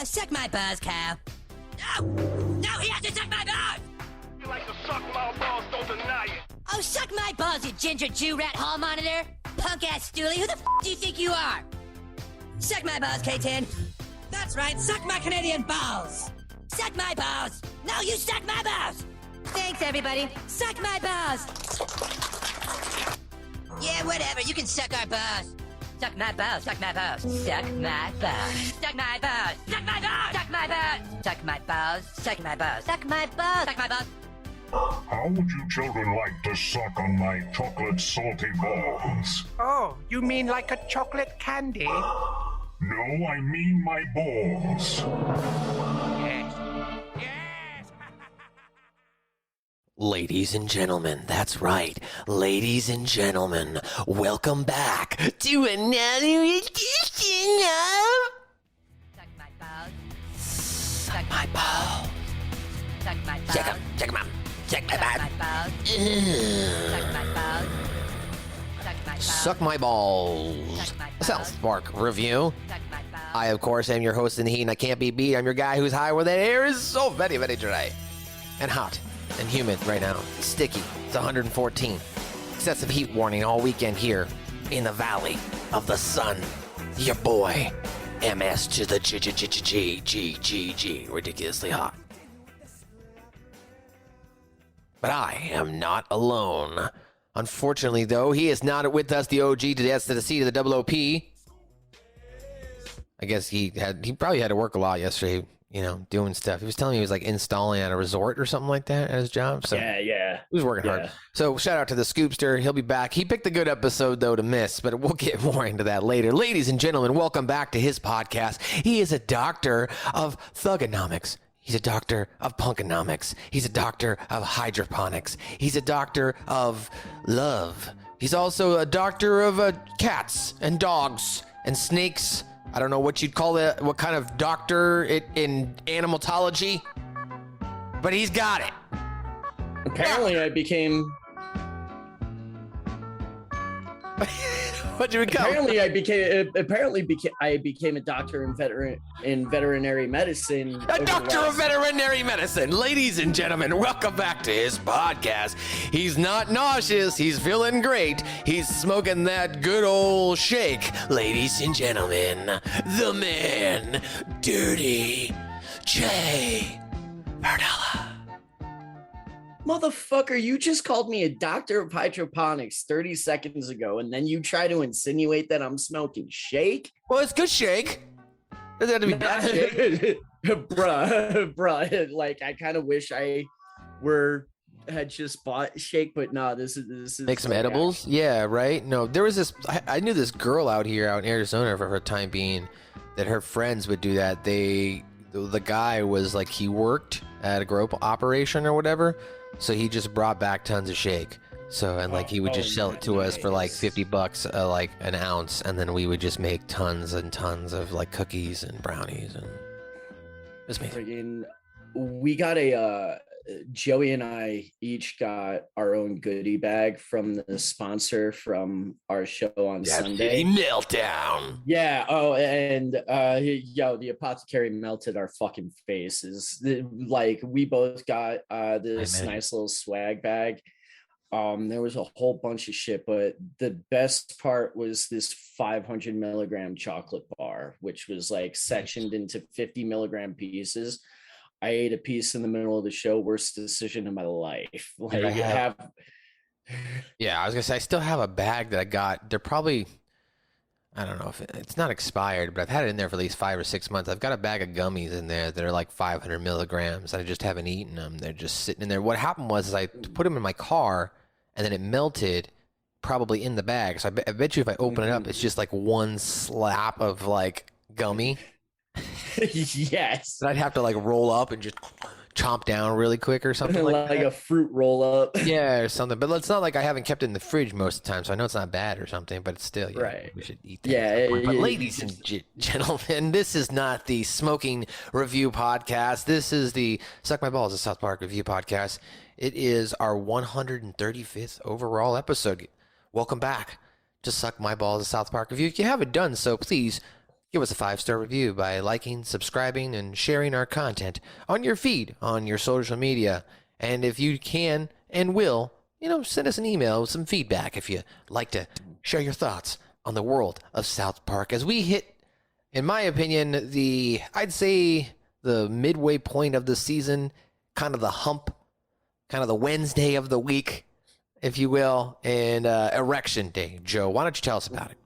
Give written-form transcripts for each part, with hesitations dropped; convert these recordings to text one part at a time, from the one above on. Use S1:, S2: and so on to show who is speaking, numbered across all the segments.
S1: Suck my balls, Cal. No! No, he has to suck my balls!
S2: You like to suck my balls, don't deny it.
S1: Oh, suck my balls, you ginger Jew rat hall monitor! Punk-ass stoolie, who the f*** do you think you are? Suck my balls, K-10. That's right, suck my Canadian balls! Suck my balls! No, you suck my balls! Thanks, everybody. Suck my balls! Yeah, whatever, you can suck our balls. Suck my balls, suck my balls, suck my balls, suck my balls, suck my balls, suck my balls, suck my balls, suck my balls, suck my balls, suck my balls.
S3: How would you children like to suck on my chocolate salty balls?
S4: Oh, you mean like a chocolate candy?
S3: No, I mean my balls.
S4: Yes. Yes!
S5: Ladies and gentlemen, that's right. Ladies and gentlemen, welcome back to another edition of...
S1: Suck my balls.
S5: Suck my balls.
S1: Suck my balls.
S5: Check 'em, check 'em out. Check my
S1: Suck my
S5: balls.
S1: balls. Suck my balls. Suck my balls.
S5: Suck my balls.
S1: Suck my
S5: A South Park review.
S1: Suck my balls.
S5: I, of course, am your host in the heat, and I can't be beat. I'm your guy who's high where the air is so very, very dry. And hot. And humid right now. Sticky. It's 114. Excessive heat warning all weekend here in the Valley of the Sun. Your boy, MS to the G. Ridiculously hot. But I am not alone. Unfortunately, though, he is not with us, the OG to the S to the C to the double OP. I guess he probably had to work a lot yesterday, you know, doing stuff. He was telling me he was like installing at a resort or something like that at his job. So
S6: yeah.
S5: he was working hard. So shout out to the Scoopster. He'll be back. He picked a good episode, though, to miss, but we'll get more into that later. Ladies and gentlemen, welcome back to his podcast. He is a doctor of thugonomics. He's a doctor of punkonomics. He's a doctor of hydroponics. He's a doctor of love. He's also a doctor of cats and dogs and snakes. I don't know what you'd call it, what kind of doctor in animalology, but he's got it.
S6: Apparently, I became.
S5: What'd you become?
S6: I became a doctor in veterinary medicine.
S5: A doctor of veterinary medicine. Ladies and gentlemen, welcome back to his podcast. He's not nauseous. He's feeling great. He's smoking that good old shake. Ladies and gentlemen, the man, Dirty J. Bernella.
S6: Motherfucker, you just called me a doctor of hydroponics 30 seconds ago, and then you try to insinuate that I'm smoking shake?
S5: Well, it's good shake. Doesn't have to be bad shake.
S6: bruh, like, I kind of wish I had just bought shake, but no, this is
S5: Make some edibles? Yeah, right? No, there was this, I knew this girl out here out in Arizona for her time being that her friends would do that. The guy was like, he worked at a grow operation or whatever, so he just brought back tons of shake. So, and like he would just sell it to us for like $50 like an ounce, and then we would just make tons and tons of like cookies and brownies, and it was amazing.
S6: Friggin', we got Joey and I each got our own goodie bag from the sponsor from our show on Sunday.
S5: Meltdown.
S6: Yeah. Oh, and the apothecary melted our fucking faces. Like, we both got this nice little swag bag. There was a whole bunch of shit, but the best part was this 500 milligram chocolate bar, which was like sectioned into 50 milligram pieces. I ate a piece in the middle of the show. Worst decision of my life. Like,
S5: Yeah, I was gonna say I still have a bag that I got. They're probably, I don't know if it's not expired, but I've had it in there for at least 5 or 6 months. I've got a bag of gummies in there that are like 500 milligrams. I just haven't eaten them. They're just sitting in there. What happened was I put them in my car, and then it melted probably in the bag. So I bet you if I open it up, it's just like one slap of like gummy.
S6: Yes.
S5: That I'd have to like roll up and just chomp down really quick or something like that.
S6: A fruit roll up.
S5: Yeah, or something. But it's not like I haven't kept it in the fridge most of the time, so I know it's not bad or something, but it's still, yeah,
S6: right.
S5: We should eat that.
S6: Yeah.
S5: But ladies and gentlemen, this is not the smoking review podcast. This is the Suck My Balls, a South Park review podcast. It is our 135th overall episode. Welcome back to Suck My Balls, a South Park review. If you haven't done so, please Give us a 5-star review by liking, subscribing, and sharing our content on your feed, on your social media. And if you can and will, send us an email with some feedback if you like to share your thoughts on the world of South Park as we hit, in my opinion, I'd say the midway point of the season, kind of the hump, kind of the Wednesday of the week, if you will, and Erection Day. Joe, why don't you tell us about it?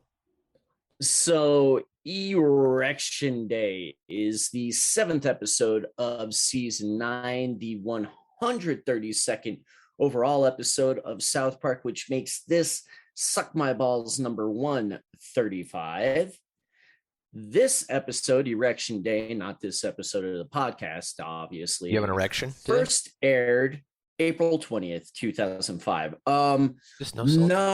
S6: So Erection Day is the 7th episode of season 9, the 132nd overall episode of South Park, which makes this Suck My Balls number 135. This episode, Erection Day, not this episode of the podcast, obviously.
S5: You have an erection today?
S6: First aired April 20th, 2005.
S5: Just no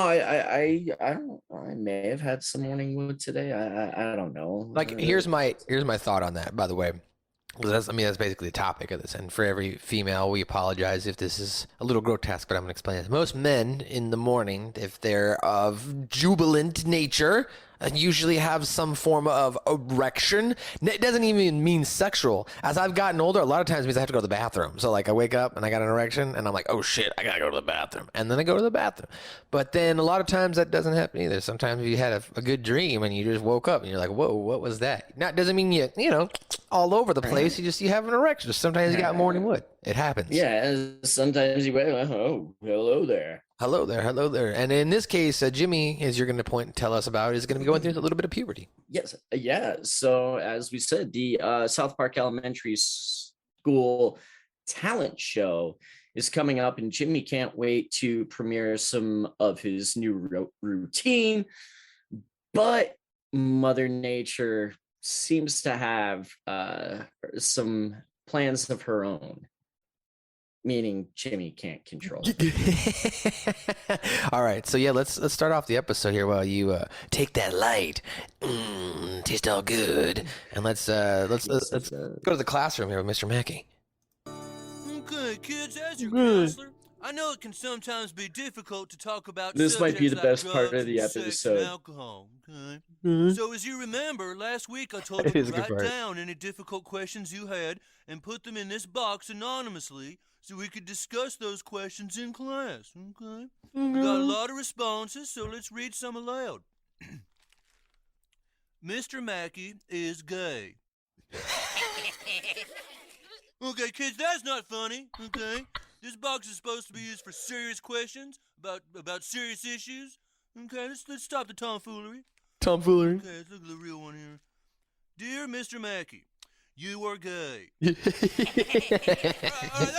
S6: I don't. I may have had some morning wood today. I don't know.
S5: Like, here's my thought on that, by the way. That's basically the topic of this. And for every female, we apologize if this is a little grotesque, but I'm going to explain it. Most men in the morning, if they're of jubilant nature, usually have some form of erection. It doesn't even mean sexual. As I've gotten older, a lot of times it means I have to go to the bathroom. So like I wake up and I got an erection and I'm like, oh shit, I gotta go to the bathroom. And then I go to the bathroom. But then a lot of times that doesn't happen either. Sometimes you had a good dream and you just woke up and you're like, whoa, what was that? Now, it doesn't mean you all over the place. You have an erection. Sometimes you got morning wood. It happens.
S6: Yeah, sometimes you wake up, oh, hello there.
S5: Hello there. And in this case, Jimmy, as you're going to point and tell us about, is going to be going through a little bit of puberty.
S6: Yes. Yeah. So as we said, the South Park Elementary School talent show is coming up, and Jimmy can't wait to premiere some of his new routine. But Mother Nature seems to have some plans of her own. Meaning Jimmy can't control it.
S5: All right, so yeah, let's start off the episode here while you take that light, taste all good, and let's go to the classroom here with Mr. Mackey.
S7: Okay, kids, as your counselor, I know it can sometimes be difficult to talk about.
S6: This might be the best
S7: like
S6: part of the
S7: drugs and sex
S6: episode.
S7: and alcohol. Okay. So as you remember, last week I told you to write down any difficult questions you had and put them in this box anonymously, so we could discuss those questions in class, okay? We got a lot of responses, so let's read some aloud. Mr. Mackey is gay. Okay, kids, that's not funny, okay? This box is supposed to be used for serious questions about serious issues. Okay, let's stop the tomfoolery.
S5: Tomfoolery.
S7: Okay, let's look at the real one here. Dear Mr. Mackey, you are gay. all right,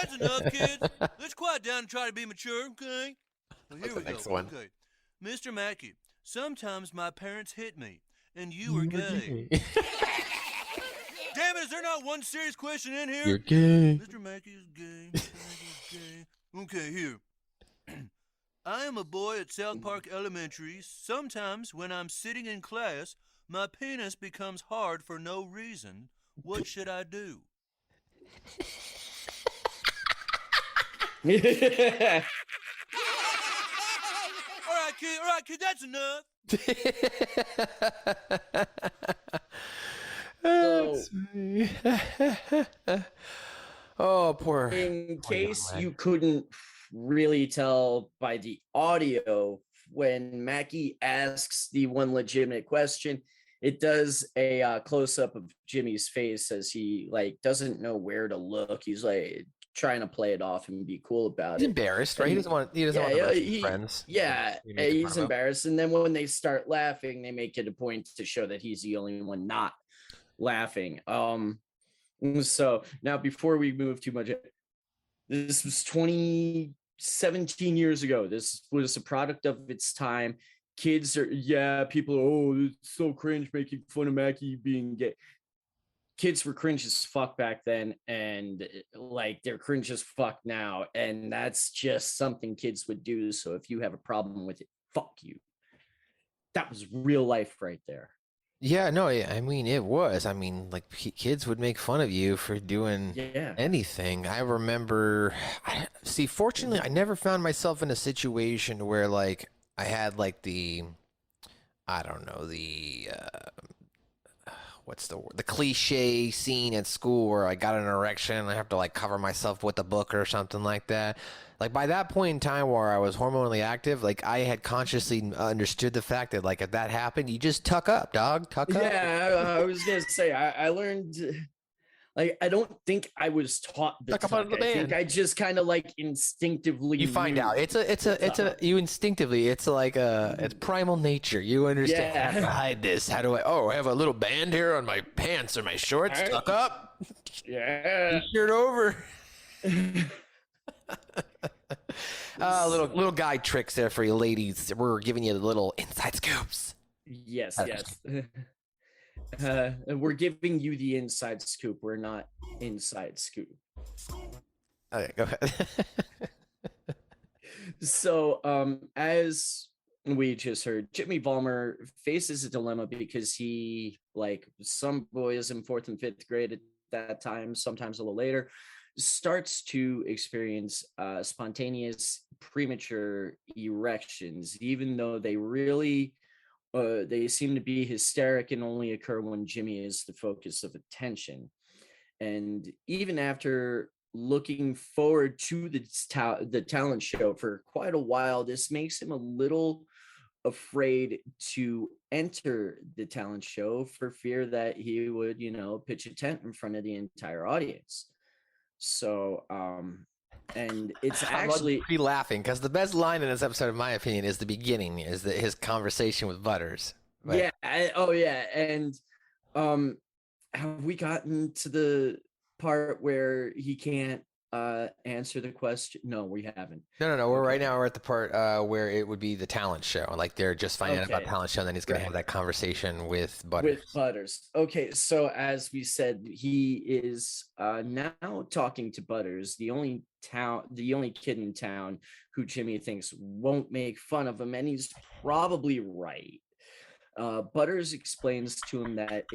S7: that's enough, kids. Let's quiet down and try to be mature, okay? Well, here we go.
S5: Next one.
S7: Okay. Mr. Mackey, sometimes my parents hit me, and you are gay. Damn it, is there not one serious question in here?
S5: You're gay.
S7: Mr. Mackey is gay. Mr. Mackey is gay. Okay, here. I am a boy at South Park Elementary. Sometimes when I'm sitting in class, my penis becomes hard for no reason. What should I do? All right, kid, that's enough.
S5: Oh, poor.
S6: In case you couldn't really tell by the audio, when Mackey asks the one legitimate question, it does a close-up of Jimmy's face as he doesn't know where to look. He's trying to play it off and be cool about it.
S5: He's embarrassed, right? He doesn't want to friends.
S6: Yeah, he's embarrassed. And then when they start laughing, they make it a point to show that he's the only one not laughing. So now before we move too much, this was 17 years ago. This was a product of its time. Kids are, people, it's so cringe making fun of Mackey being gay. Kids were cringe as fuck back then, and they're cringe as fuck now, and that's just something kids would do. So if you have a problem with it, fuck you. That was real life right there.
S5: Yeah, no, I mean, it was. I mean, kids would make fun of you for doing anything. I remember, fortunately, I never found myself in a situation where, I had, what's the word? The cliche scene at school where I got an erection and I have to like cover myself with a book or something like that. Like by that point in time where I was hormonally active, like I had consciously understood the fact that like if that happened, you just tuck up, dog. Tuck up.
S6: Yeah, I was gonna say I learned. Like, I don't think I was taught the tuck. I think I just kind of like instinctively.
S5: You find out. It's you instinctively. It's like it's primal nature. You understand.
S6: Yeah.
S5: I have to hide this. How do I? Oh, I have a little band here on my pants or my shorts.
S6: Right.
S5: Tuck up.
S6: Yeah.
S5: Shirt over. Little guy tricks there for you ladies. We're giving you the little inside scoops.
S6: Yes. We're giving you the inside scoop. We're not inside scoop.
S5: Okay, go ahead.
S6: So, as we just heard, Jimmy Vollmer faces a dilemma because he, like some boys in 4th and 5th grade at that time, sometimes a little later, starts to experience spontaneous premature erections, even though they really they seem to be hysteric and only occur when Jimmy is the focus of attention. And even after looking forward to the talent show for quite a while, this makes him a little afraid to enter the talent show for fear that he would, pitch a tent in front of the entire audience. So, and it's actually
S5: be laughing because the best line in this episode, in my opinion, is the beginning, is his conversation with Butters. But...
S6: Yeah. And have we gotten to the part where he can't answer the question? No, we haven't.
S5: No. We're at the part where it would be the talent show. Like they're just finding out about talent show, and then he's going to have that conversation with Butters.
S6: Okay, so as we said, he is now talking to Butters, the only kid in town who Jimmy thinks won't make fun of him, and he's probably right. Butters explains to him that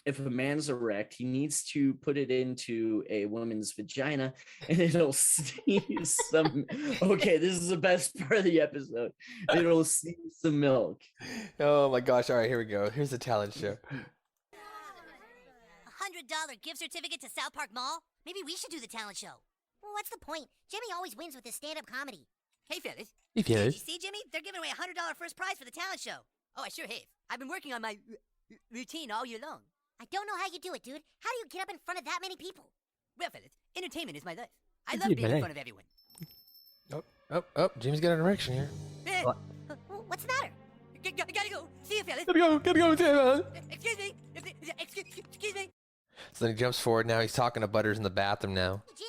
S6: if a man's erect, he needs to put it into a woman's vagina and it'll seize some. Okay, this is the best part of the episode. It'll seize some milk.
S5: Oh my gosh. All right, here we go. Here's the talent show.
S1: $100 gift certificate to South Park Mall? Maybe we should do the talent show.
S8: Well, what's the point? Jimmy always wins with his stand-up comedy.
S1: Hey, fellas.
S5: Hey, fellas.
S1: Did you see, Jimmy? They're giving away a $100 first prize for the talent show. Oh, I sure have. I've been working on my routine all year long.
S8: I don't know how you do it, dude. How do you get up in front of that many people?
S1: Well, fellas, entertainment is my life. I love being in front of everyone.
S5: Oh, Jimmy's got an erection here.
S8: What's the matter?
S1: Gotta go. See you, fellas.
S5: Gotta go.
S1: Excuse me. Excuse me.
S5: So then he jumps forward. Now he's talking to Butters in the bathroom now.
S8: Jimmy?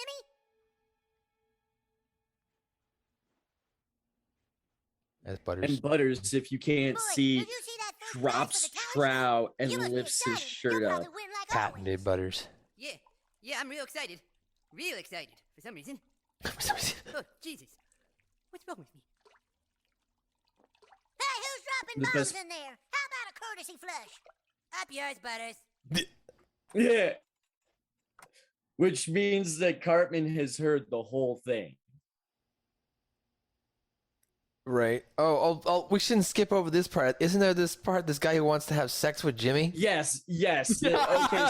S5: As Butters.
S6: And Butters, if you can't
S8: Boy,
S6: see,
S8: did you see that first
S6: drops
S8: prize for the talent
S6: trout and
S8: show? You must be
S6: lifts his
S8: excited.
S6: shirt
S8: You'll
S6: up.
S8: probably win like
S5: Patented
S8: always.
S5: Butters.
S1: Yeah, I'm real excited. Real excited, for some reason.
S5: For some reason.
S1: Oh, Jesus. What's wrong with me?
S8: Hey, who's dropping
S6: The
S8: bombs
S6: best-
S8: in there? How about a courtesy flush?
S1: Up yours, Butters.
S6: Yeah. Which means that Cartman has heard the whole thing.
S5: Right. Oh, we shouldn't skip over this part. Isn't there this part, this guy who wants to have sex with Jimmy?
S6: Yes. Okay,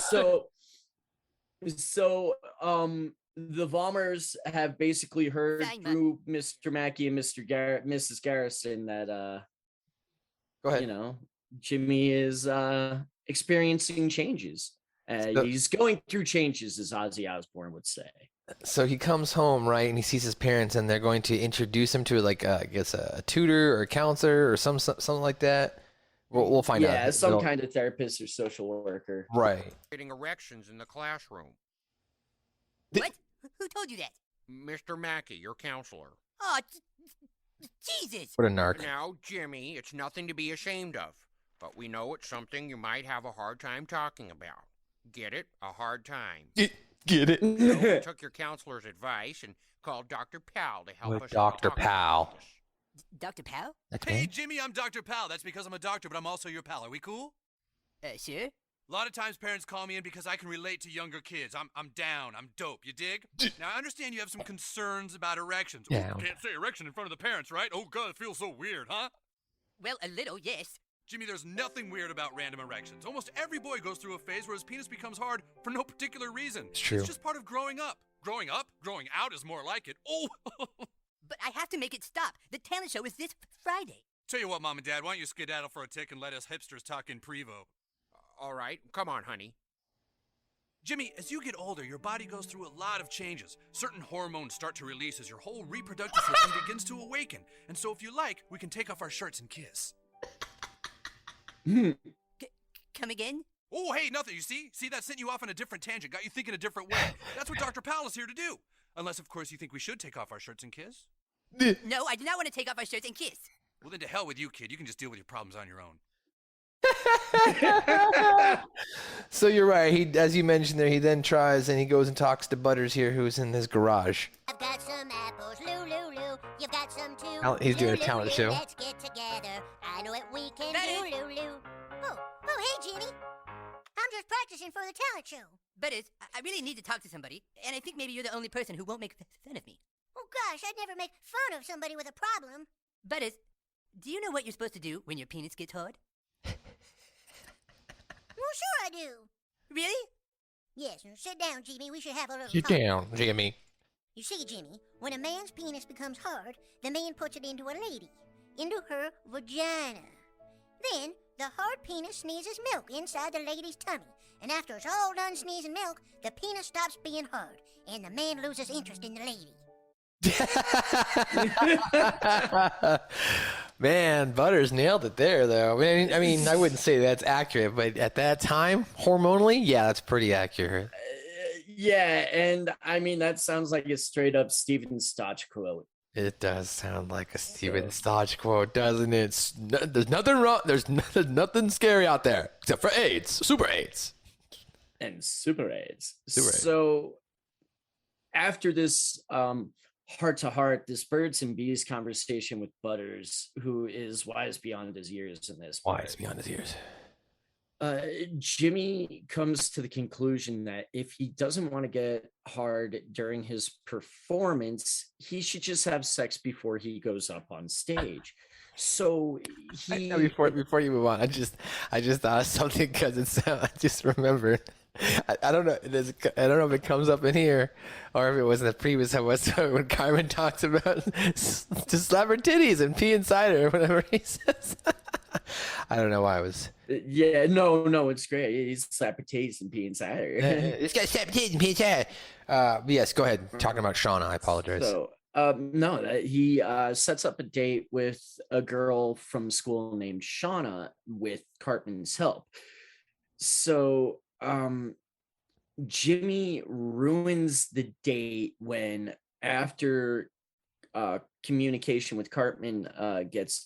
S6: so the Vollmers have basically heard
S1: Fine,
S6: through Mr. Mackey and Mrs. Garrison that
S5: Go ahead.
S6: Jimmy is experiencing changes. He's going through changes, as Ozzy Osbourne would say.
S5: So he comes home, right, and he sees his parents, and they're going to introduce him to, like, I guess a tutor or a counselor or something like that. We'll find out.
S6: Yeah, some kind of therapist or social worker.
S5: Right.
S4: Getting erections in the classroom.
S1: What? Who told you that?
S4: Mr. Mackey, your counselor.
S1: Oh, Jesus.
S5: What a narc.
S4: Now, Jimmy, it's nothing to be ashamed of, but we know it's something you might have a hard time talking about. Get it? A hard time.
S5: Get it?
S4: So we took your counselor's advice and called Dr. Powell to help us.
S5: Dr.
S4: talk about
S5: Powell.
S4: this.
S1: Dr. Powell?
S5: That's
S9: Hey,
S5: me.
S9: Jimmy, I'm Dr. Powell. That's because I'm a doctor, but I'm also your pal. Are we cool?
S1: Sure.
S9: A lot of times parents call me in because I can relate to younger kids. I'm down. I'm dope. You dig? Now, I understand you have some concerns about erections.
S5: Yeah.
S9: Ooh, can't say erection in front of the parents, right? Oh, God, it feels so weird, huh?
S1: Well, a little, yes.
S9: Jimmy, there's nothing weird about random erections. Almost every boy goes through a phase where his penis becomes hard for no particular reason.
S5: It's true.
S9: It's just part of growing up. Growing up? Growing out is more like it. Oh!
S1: But I have to make it stop. The talent show is this Friday.
S9: Tell you what, Mom and Dad, why don't you skedaddle for a tick and let us hipsters talk in Prevo?
S4: All right, come on, honey.
S9: Jimmy, as you get older, your body goes through a lot of changes. Certain hormones start to release as your whole reproductive system begins to awaken. And so if you like, we can take off our shirts and kiss.
S1: Come again?
S9: Oh, hey, nothing, you see? See, that sent you off on a different tangent, got you thinking a different way. That's what Dr. Powell is here to do. Unless, of course, you think we should take off our shirts and kiss.
S1: No, I do not want to take off our shirts and kiss.
S9: Well, then to hell with you, kid. You can just deal with your problems on your own.
S5: So you're right. He, as you mentioned there, he then tries and he goes and talks to Butters here, who's in his garage.
S8: I've got some apples, Lou, Lou, Lou. You've got some too.
S5: He's doing a
S8: Lou, Lou,
S5: talent
S8: Lou.
S5: show.
S8: Let's get together. I know what we can
S1: Betty.
S8: do, Lou, Lou. Oh, hey, Jimmy. I'm just practicing for the talent show.
S1: Butters, I really need to talk to somebody, and I think maybe you're the only person who won't make fun of me.
S8: Oh, gosh, I'd never make fun of somebody with a problem.
S1: Butters, do you know what you're supposed to do when your penis gets hard?
S8: Well, sure I do.
S1: Really?
S8: Yes, now sit down, Jimmy. We should have a little
S5: Sit
S8: talk.
S5: down, Jimmy.
S8: You see, Jimmy, when a man's penis becomes hard, the man puts it into a lady, into her vagina. Then, the hard penis sneezes milk inside the lady's tummy, and after it's all done sneezing milk, the penis stops being hard, and the man loses interest in the lady.
S5: Man, Butters nailed it there, though. I mean, I wouldn't say that's accurate, but at that time, hormonally, yeah, that's pretty accurate.
S6: Yeah, and I mean, that sounds like a straight up Steven Stotch quote.
S5: It does sound like a Steven Stotch quote, doesn't it? There's nothing wrong. There's nothing scary out there except for AIDS, super AIDS,
S6: and super AIDS.
S5: Super AIDS.
S6: So after this heart-to-heart, this birds and bees conversation with Butters, who is wise beyond his years in this part,
S5: Wise beyond his years.
S6: Jimmy comes to the conclusion that if he doesn't want to get hard during his performance, he should just have sex before he goes up on stage. So he
S5: before you move on, I just thought of something because I just remembered. I don't know. I don't know if it comes up in here or if it was in the previous episode when Cartman talks about to slap her titties and pee inside her or whatever he says. I don't know why I was.
S6: Yeah, no, it's great. He's slapping titties and pee inside her.
S5: This guy's slapping titties and pee inside her. Yes, go ahead. Talking about Shauna, I apologize.
S6: So, no, he sets up a date with a girl from school named Shauna with Cartman's help. So, Jimmy ruins the date when, after communication with Cartman gets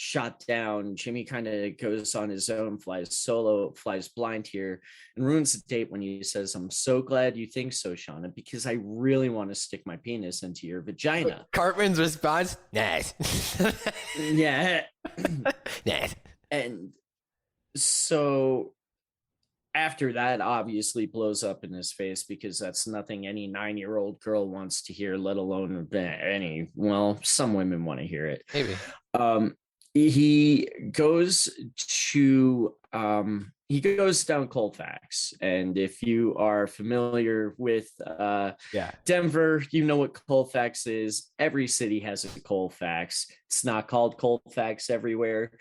S6: shot down, Jimmy kind of goes on his own, flies solo, flies blind here, and ruins the date when he says, "I'm so glad you think so, Shauna, because I really want to stick my penis into your vagina."
S5: Cartman's response, nice.
S6: Yeah.
S5: Nice.
S6: And so after that, obviously blows up in his face, because that's nothing any 9-year-old girl wants to hear, let alone some women want to hear it.
S5: Maybe.
S6: He goes down Colfax, and if you are familiar with Denver, you know what Colfax is. Every city has a Colfax. It's not called Colfax everywhere.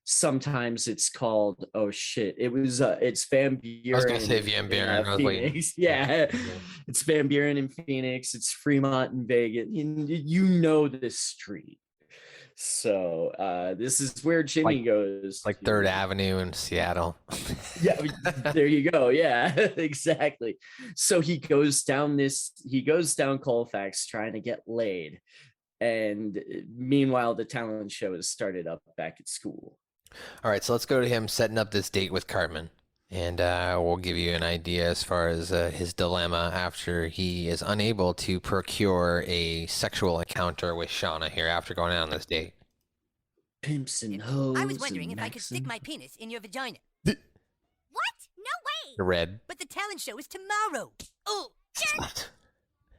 S6: Sometimes it's called it's Van Buren.
S5: I was gonna say Van Buren.
S6: Phoenix. Yeah, it's Van Buren in Phoenix. It's Fremont in Vegas. You know this street. So this is where Jimmy goes.
S5: Like 3rd Avenue in Seattle.
S6: Yeah, there you go. Yeah, exactly. So he goes down Colfax trying to get laid. And meanwhile, the talent show has started up back at school.
S5: All right, so let's go to him setting up this date with Cartman. And we'll give you an idea as far as his dilemma after he is unable to procure a sexual encounter with Shauna here after going out on this date.
S6: Pimps and hoes.
S1: I was wondering if I could stick my penis in your vagina.
S8: What? No way!
S5: Red.
S1: But the talent show is tomorrow. Oh,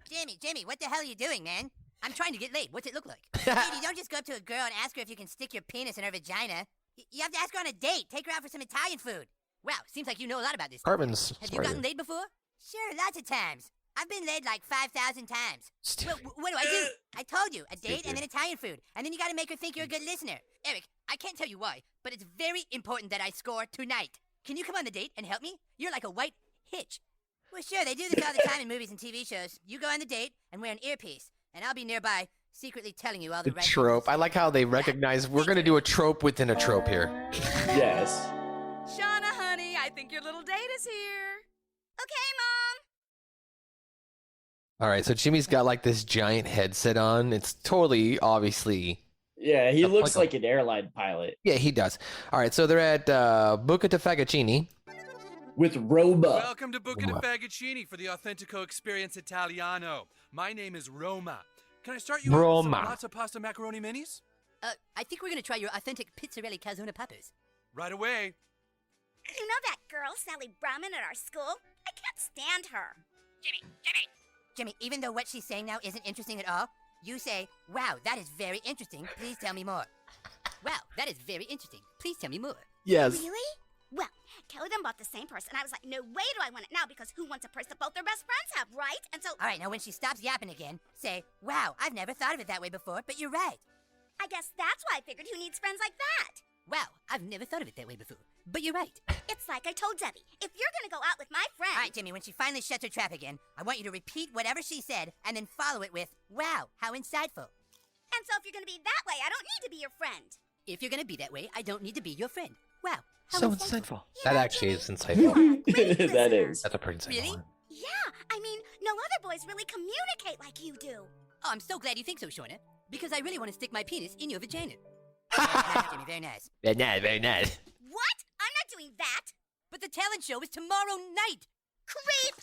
S1: Jimmy, what the hell are you doing, man? I'm trying to get laid. What's it look like? Dude, you don't just go up to a girl and ask her if you can stick your penis in her vagina. You have to ask her on a date. Take her out for some Italian food. Wow, seems like you know a lot about this.
S5: Cartman's
S1: Have you gotten laid before? Sure, lots of times. I've been laid like 5,000 times. Well, what do I do? I told you, a date and then Italian food. And then you gotta make her think you're a good listener. Eric, I can't tell you why, but it's very important that I score tonight. Can you come on the date and help me? You're like a white hitch. Well, sure, they do this all the time in movies and TV shows. You go on the date and wear an earpiece, and I'll be nearby secretly telling you all the right
S5: trope.
S1: things.
S5: I like how they recognize we're going to do a trope within a trope here.
S6: Yes.
S10: Shauna, honey, I think your little date is here.
S8: Okay, Mom.
S5: All right, so Jimmy's got like this giant headset on. It's totally obviously.
S6: Yeah, he looks like an airline pilot.
S5: Yeah, he does. All right, so they're at Buca de Fagaccini.
S6: With Roma.
S9: Welcome to Buca de Fagaccini for the Authentico Experience Italiano. My name is Roma. Can I start you out with some pizza pasta macaroni minis?
S1: I think we're gonna try your authentic pizzarelli calzone peppers.
S9: Right away.
S8: You know that girl, Sally Brahman, at our school? I can't stand her.
S1: Jimmy, even though what she's saying now isn't interesting at all, you say, wow, that is very interesting. Please tell me more. Wow, that is very interesting. Please tell me more.
S5: Yes.
S8: Really? Well, Kelly them bought the same purse, and I was like, no way do I want it now, because who wants a purse that both their best friends have, right? And so...
S1: All right, now when she stops yapping again, say, wow, I've never thought of it that way before, but you're right.
S8: I guess that's why I figured who needs friends like that?
S1: Wow, I've never thought of it that way before, but you're right.
S8: It's like I told Debbie, if you're gonna go out with my friend...
S1: All right, Jimmy, when she finally shuts her trap again, I want you to repeat whatever she said, and then follow it with, wow, how insightful.
S8: And so if you're gonna be that way, I don't need to be your friend.
S1: If you're gonna be that way, I don't need to be your friend. Wow, how
S5: So insightful. That actually is insightful.
S6: That is.
S5: That's a pretty insightful
S1: Really?
S5: one.
S8: Yeah, I mean, no other boys really communicate like you do.
S1: Oh, I'm so glad you think so, Shauna, because I really want to stick my penis in your vagina. Nice, Jimmy, very nice.
S5: Very nice, very nice.
S8: What? I'm not doing that.
S1: But the talent show is tomorrow night.
S8: Creep!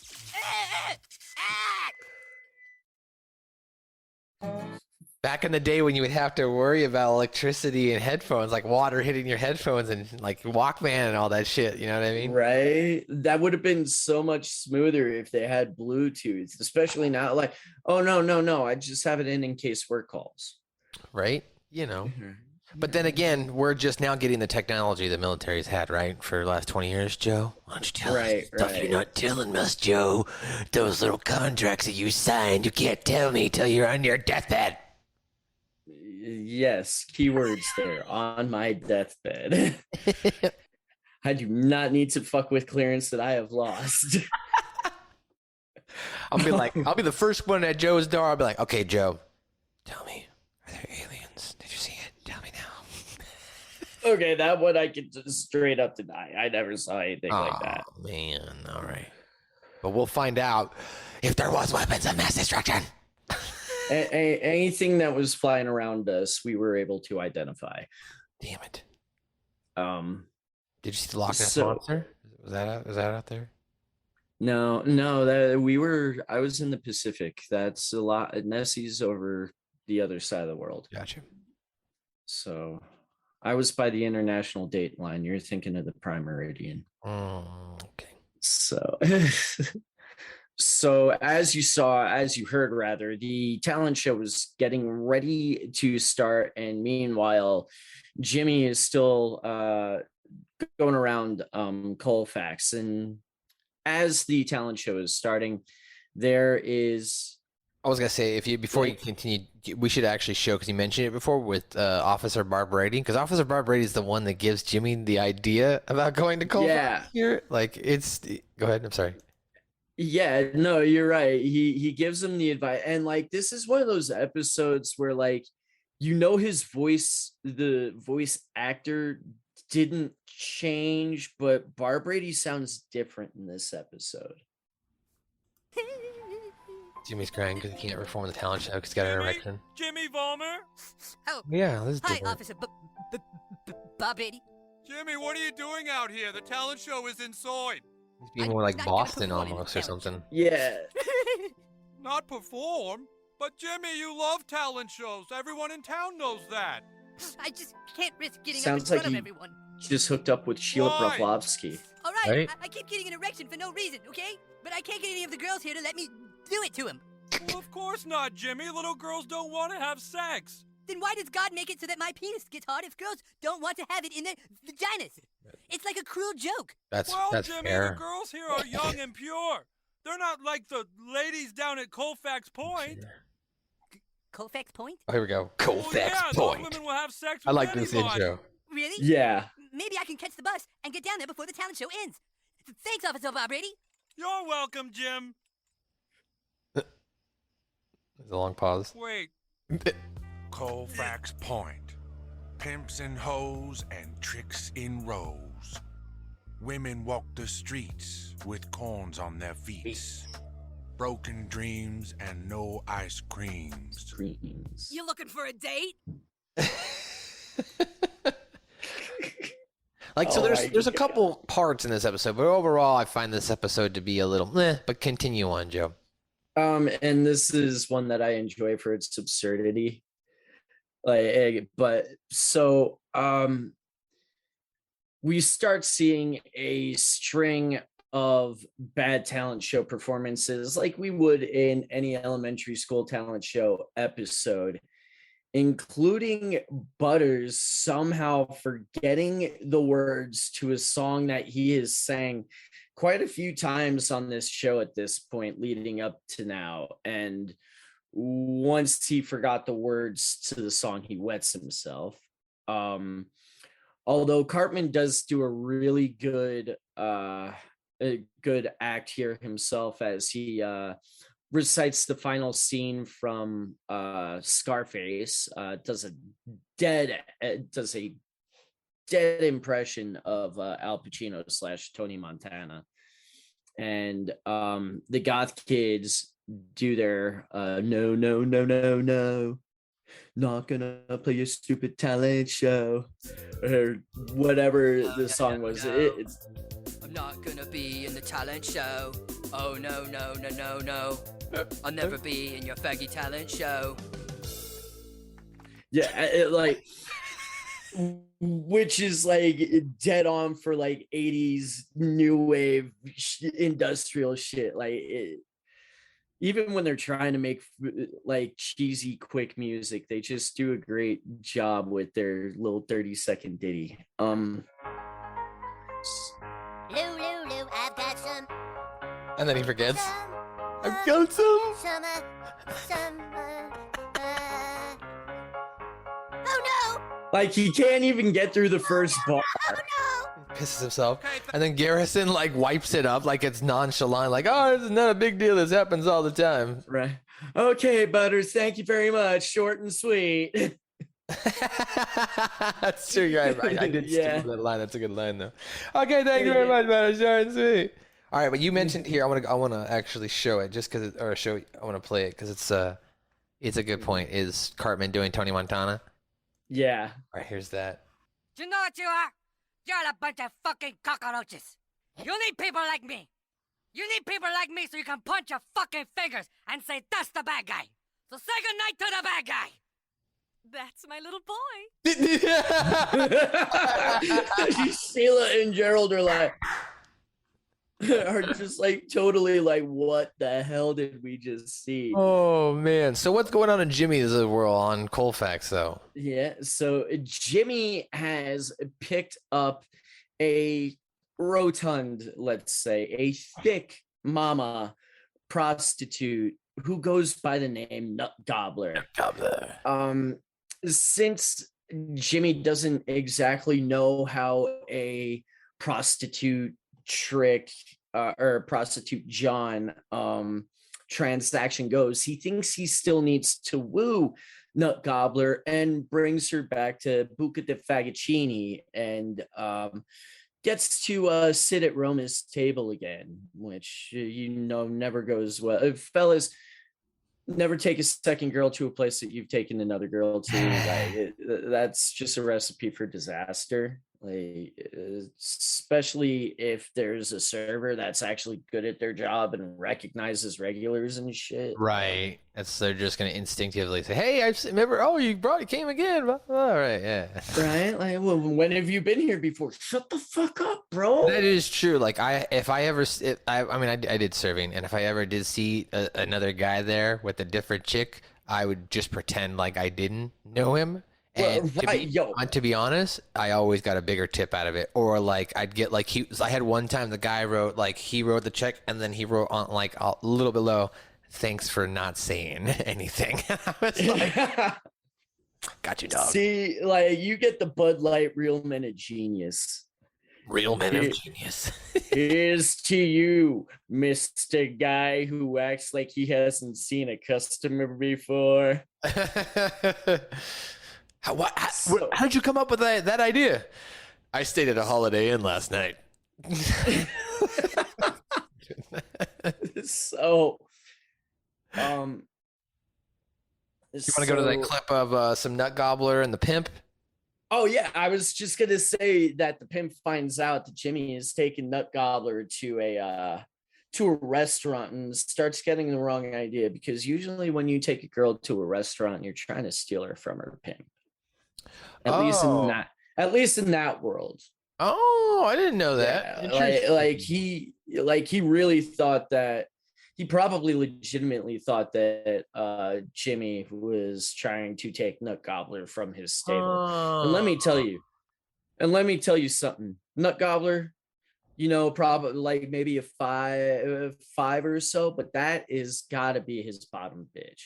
S5: Back in the day when you would have to worry about electricity and headphones, like water hitting your headphones and like Walkman and all that shit, you know what I mean?
S6: Right? That would have been so much smoother if they had Bluetooth, especially now. Like, oh, no. I just have it in case work calls.
S5: Right? You know. But then again, we're just now getting the technology the military's had, right? For the last 20 years, Joe. Why don't you tell us stuff you're not telling us, Joe? Those little contracts that you signed, you can't tell me till you're on your deathbed.
S6: Yes, keywords there, on my deathbed. I do not need to fuck with clearance that I have lost.
S5: I'll be the first one at Joe's door. I'll be like, okay, Joe, tell me, are there aliens? Did you see it? Tell me now.
S6: Okay, that one I can just straight up deny. I never saw anything like that.
S5: Oh, man, all right. But we'll find out if there was weapons of mass destruction.
S6: Anything that was flying around us, we were able to identify.
S5: Damn it.
S6: Did
S5: you see the Loch Ness Monster? Was that out there?
S6: No, I was in the Pacific. That's a lot. Nessie's over the other side of the world.
S5: Gotcha.
S6: So I was by the international date line. You're thinking of the prime meridian.
S5: Okay.
S6: So as you heard, rather, the talent show was getting ready to start. And meanwhile, Jimmy is still going around Colfax. And as the talent show is starting, there is...
S5: I was going to say, before you continue, we should actually show, because you mentioned it before, with Officer Barbrady, because Officer Barbrady is the one that gives Jimmy the idea about going to Colfax here. Like, it's... Go ahead, I'm sorry.
S6: Yeah, no, you're right. He gives him the advice, and like this is one of those episodes where like his voice, the voice actor didn't change, but Barbrady sounds different in this episode.
S5: Jimmy's crying because he can't perform the talent show because he's got an erection.
S7: Jimmy Vollmer?
S1: Oh,
S5: yeah, this is
S1: hi,
S5: different.
S1: Officer Barbrady.
S9: Jimmy, what are you doing out here? The talent show is inside.
S5: He's being more like Boston almost or something.
S6: Yeah.
S9: Not perform? But Jimmy, you love talent shows. Everyone in town knows that.
S1: I just can't risk getting
S6: Sounds
S1: up in
S6: like
S1: front
S6: he
S1: of everyone.
S6: just hooked up with Sheila
S9: Why?
S6: Broflovsky.
S1: All right,
S5: Right?
S1: I keep getting an erection for no reason, okay? But I can't get any of the girls here to let me do it to him.
S7: Well, of course not, Jimmy. Little girls don't want to have sex.
S1: Then why does God make it so that my penis gets hard if girls don't want to have it in their vaginas? It's like a cruel joke.
S5: That's
S7: Jimmy,
S5: fair.
S7: the girls here are young and pure. They're not like the ladies down at Colfax Point.
S1: Colfax Point?
S5: Oh, here we go. Colfax
S7: Point.
S5: Point.
S7: Those women will have sex with
S5: I like this
S7: anybody.
S5: intro.
S1: Really?
S6: Yeah.
S1: Maybe I can catch the bus and get down there before the talent show ends. Thanks, Officer Bob Brady.
S7: You're welcome, Jim.
S5: There's a long pause.
S7: Wait.
S2: Colfax Point. Pimps and hoes and tricks in rows. Women walk the streets with corns on their feet. Broken dreams and no ice creams.
S10: You looking for a date?
S5: Like, so there's a couple parts in this episode, but overall I find this episode to be a little meh, but continue on, Joe.
S6: And this is one that I enjoy for its absurdity. We start seeing a string of bad talent show performances like we would in any elementary school talent show episode, including Butters somehow forgetting the words to a song that he has sang quite a few times on this show at this point leading up to now. And once he forgot the words to the song, he wets himself. Although Cartman does do a really good act here himself as he recites the final scene from Scarface, does a dead impression of Al Pacino / Tony Montana, and the goth kids do their no, not gonna play your stupid talent show, or whatever the song was.
S1: I'm not gonna be in the talent show. Oh no. I'll never be in your faggy talent show.
S6: Yeah, which is like dead on for like 80s new wave industrial shit. Like even when they're trying to make like cheesy quick music, they just do a great job with their little 30-second ditty.
S8: Lou, I've got some.
S5: And then he forgets. I've got some.
S8: Oh no!
S6: Like he can't even get through the first bar.
S8: Oh no!
S5: Pisses himself. And then Garrison like wipes it up like it's nonchalant, like, oh, this is not a big deal. This happens all the time.
S6: Right. Okay, Butters, thank you very much. Short and sweet.
S5: That's true. You're right. I did
S6: Yeah.
S5: steal that line. That's a good line, though. Okay, thank you very much, man. Short and sweet. All right, but you mentioned here. I want to actually show it just because, I want to play it because it's a good point. Is Cartman doing Tony Montana?
S6: Yeah.
S5: All right, here's that.
S1: Do you know what you are? You're a bunch of fucking cockroaches. You need people like me. You need people like me so you can punch your fucking fingers and say, that's the bad guy. So say goodnight to the bad guy.
S10: That's my little boy.
S6: Sheila and Gerald are just like totally like, what the hell did we just see?
S5: Oh man! So what's going on in Jimmy's world on Colfax though?
S6: Yeah, so Jimmy has picked up a rotund, let's say, a thick mama prostitute who goes by the name Nut Gobbler. Since Jimmy doesn't exactly know how a prostitute trick or prostitute John transaction goes, he thinks he still needs to woo Nut Gobbler and brings her back to Buca de Fagocini and gets to sit at Roma's table again, which never goes well. Fellas, never take a second girl to a place that you've taken another girl to. That's just a recipe for disaster. Like, especially if there's a server that's actually good at their job and recognizes regulars and shit.
S5: Right. They're just gonna instinctively say, "Hey, I remember. Oh, you came again. All right, yeah."
S6: Right. Like, well, when have you been here before? Shut the fuck up, bro.
S5: That is true. Like, I did serving, and if I ever did see another guy there with a different chick, I would just pretend like I didn't know him. And
S6: Well,
S5: to be honest, I always got a bigger tip out of it. Or like I'd get like I had one time the guy wrote like he wrote the check and then he wrote on like a little below, "Thanks for not saying anything." I was like, got you, dog.
S6: See, like you get the Bud Light Real Men of Genius.
S5: Real Men of Genius.
S6: Here's to you, Mr. Guy who acts like he hasn't seen a customer before.
S5: How'd you come up with that idea? I stayed at a Holiday Inn last night.
S6: So,
S5: you want to go to that clip of some nut gobbler and the pimp?
S6: Oh yeah, I was just gonna say that the pimp finds out that Jimmy is taking nut gobbler to a restaurant and starts getting the wrong idea, because usually when you take a girl to a restaurant, you're trying to steal her from her pimp. At least in that world.
S5: Oh, I didn't know that.
S6: Yeah, he really thought that he probably legitimately thought that Jimmy was trying to take nut gobbler from his stable. And let me tell you something. Nut gobbler, probably like maybe a five or so, but that is gotta be his bottom bitch.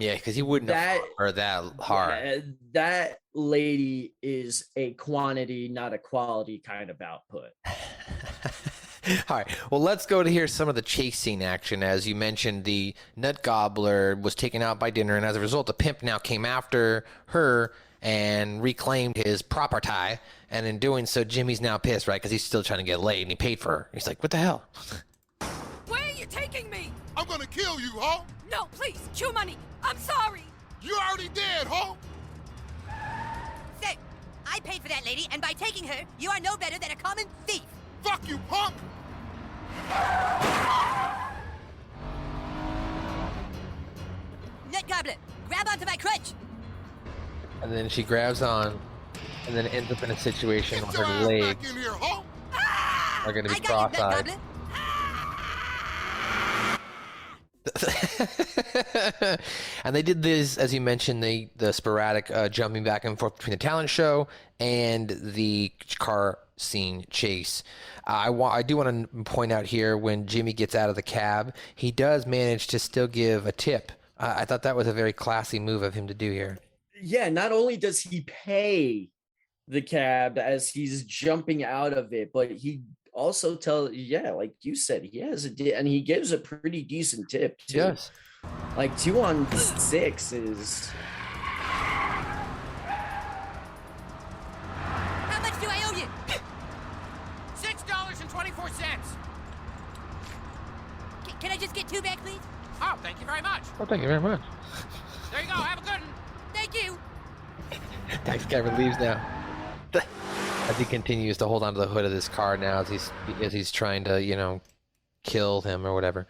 S5: Yeah, because he wouldn't have fought her that hard.
S6: That lady is a quantity, not a quality kind of output.
S5: All right. Well, let's go to hear some of the chase scene action. As you mentioned, the nut gobbler was taken out by dinner, and as a result, the pimp now came after her and reclaimed his property. And in doing so, Jimmy's now pissed, right? Because he's still trying to get laid, and he paid for her. He's like, "What the hell?
S10: Where are you taking me?
S2: I'm gonna kill you, ho!
S10: No, please, chew money. I'm sorry.
S2: You're already dead, ho!
S1: So, I paid for that lady, and by taking her, you are no better than a common thief.
S2: Fuck you, punk!
S1: Nut gobbler, grab onto my crutch.
S5: And then she grabs on, and then ends up in a situation
S2: Get
S5: where
S2: your
S5: her
S2: ass
S5: legs
S2: back in here, ho!
S5: are going to be
S1: I got you, nut
S5: cross-eyed.
S1: gobbler.
S5: And they did this, as you mentioned, the sporadic jumping back and forth between the talent show and the car scene chase. I do want to point out here, when Jimmy gets out of the cab, he does manage to still give a tip. I thought that was a very classy move of him to do here.
S6: Yeah, not only does he pay the cab as he's jumping out of it, but he also like you said, he has and he gives a pretty decent tip too.
S5: Yes.
S6: Like 2 on 6 is.
S1: How much do I owe you?
S4: $6.24.
S1: Can I just get 2 back, please?
S4: Oh, thank you very much.
S5: Oh, thank you very much.
S4: There you go. Have a good one.
S1: Thank you.
S5: Taxi driver leaves now. As he continues to hold onto the hood of this car now, as he's trying to, kill him or whatever.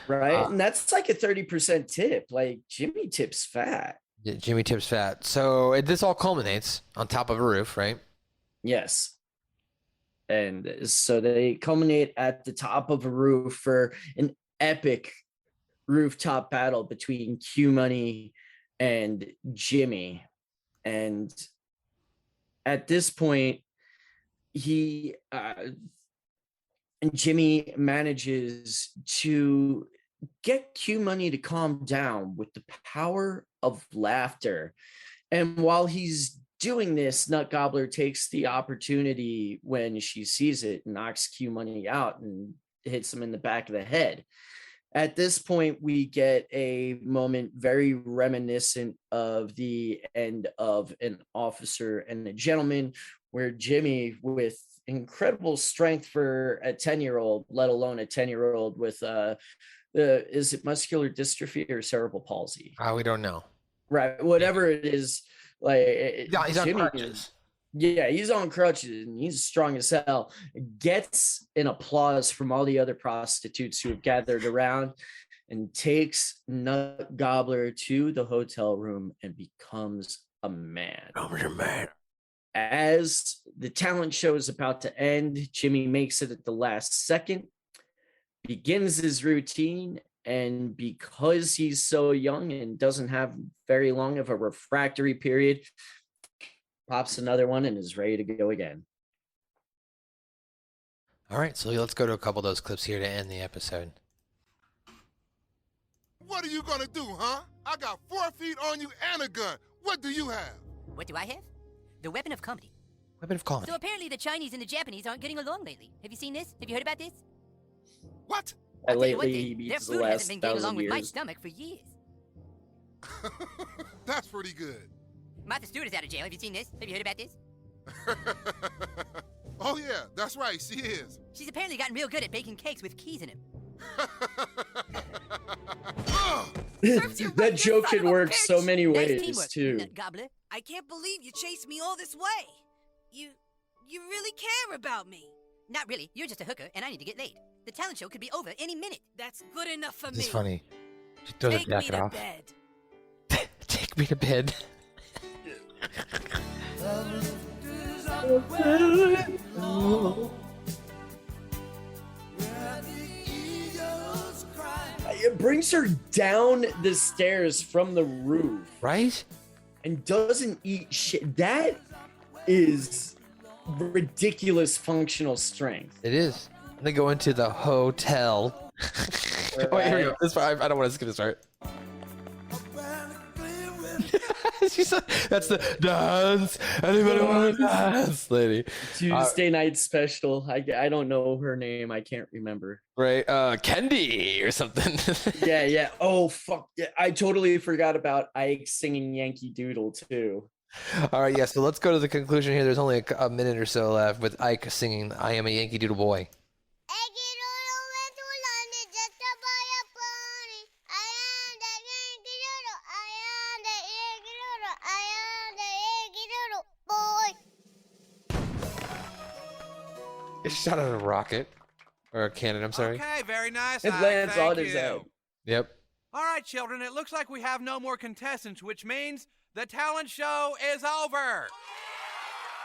S6: Right, and that's like a 30% tip. Like Jimmy tips fat.
S5: Jimmy tips fat. So this all culminates on top of a roof, right?
S6: Yes. And so they culminate at the top of a roof for an epic rooftop battle between Q Money and Jimmy. And at this point, Jimmy manages to get Q Money to calm down with the power of laughter. And while he's doing this, Nut Gobbler takes the opportunity when she sees it, knocks Q Money out and hits him in the back of the head. At this point, we get a moment very reminiscent of the end of An Officer and a Gentleman, where Jimmy, with incredible strength for a 10-year-old, let alone a 10-year-old with is it muscular dystrophy or cerebral palsy?
S5: We don't know.
S6: Right, whatever it is, like
S5: he's on crutches.
S6: Yeah, he's on crutches and he's strong as hell. Gets an applause from all the other prostitutes who have gathered around, and takes Nut Gobbler to the hotel room and becomes a man.
S5: Oh, you're man.
S6: As the talent show is about to end, Jimmy makes it at the last second, begins his routine, And because he's so young and doesn't have very long of a refractory period, pops another one and is ready to go again.
S5: All right, so let's go to a couple of those clips here to end the episode.
S11: What are you gonna do, huh? I got 4 feet on you and a gun. What do you have?
S1: What do I have? The weapon of comedy.
S5: Weapon of comedy.
S1: So apparently the Chinese and the Japanese aren't getting along lately. Have you seen this? Have you heard about this?
S11: What?
S1: I'll tell you
S6: Lately,
S1: one thing,
S6: he
S1: their
S6: beats the
S1: food hasn't
S6: last
S1: been getting
S6: 1,000
S1: along with my
S6: years.
S1: stomach for years.
S11: That's pretty good.
S1: Martha Stewart is out of jail. Have you seen this? Have you heard about this?
S11: Oh yeah, that's right, she is.
S1: She's apparently gotten real good at baking cakes with keys in them.
S6: That joke can work so many
S1: Nice
S6: ways
S1: teamwork,
S6: too.
S1: nut gobbler.
S10: I can't believe you chased me all this way. You really care about me.
S1: Not really. You're just a hooker, and I need to get laid. The talent show could be over any minute.
S10: That's good enough for me.
S5: This is funny. She throws her
S10: Take me
S5: jacket
S10: to
S5: off.
S10: bed.
S5: Take me to bed.
S6: It brings her down the stairs from the roof.
S5: Right?
S6: And doesn't eat shit. That is ridiculous functional strength.
S5: It is. And they go into the hotel. Wait, here we go. This part, I don't want to skip this part. That's the dance. Anybody want to dance, lady?
S6: Tuesday night special. I don't know her name. I can't remember.
S5: Right, Kendi or something.
S6: Yeah. Oh fuck. Yeah, I totally forgot about Ike singing Yankee Doodle too.
S5: All right, yeah. So let's go to the conclusion here. There's only a minute or so left with Ike singing "I Am a Yankee Doodle Boy." It's shot out of a rocket or a cannon. I'm sorry.
S9: Okay, very nice.
S6: It
S9: Ike,
S6: lands
S9: thank
S6: on his
S9: you.
S6: head.
S5: Yep.
S9: All right, children, it looks like we have no more contestants, which means the talent show is over.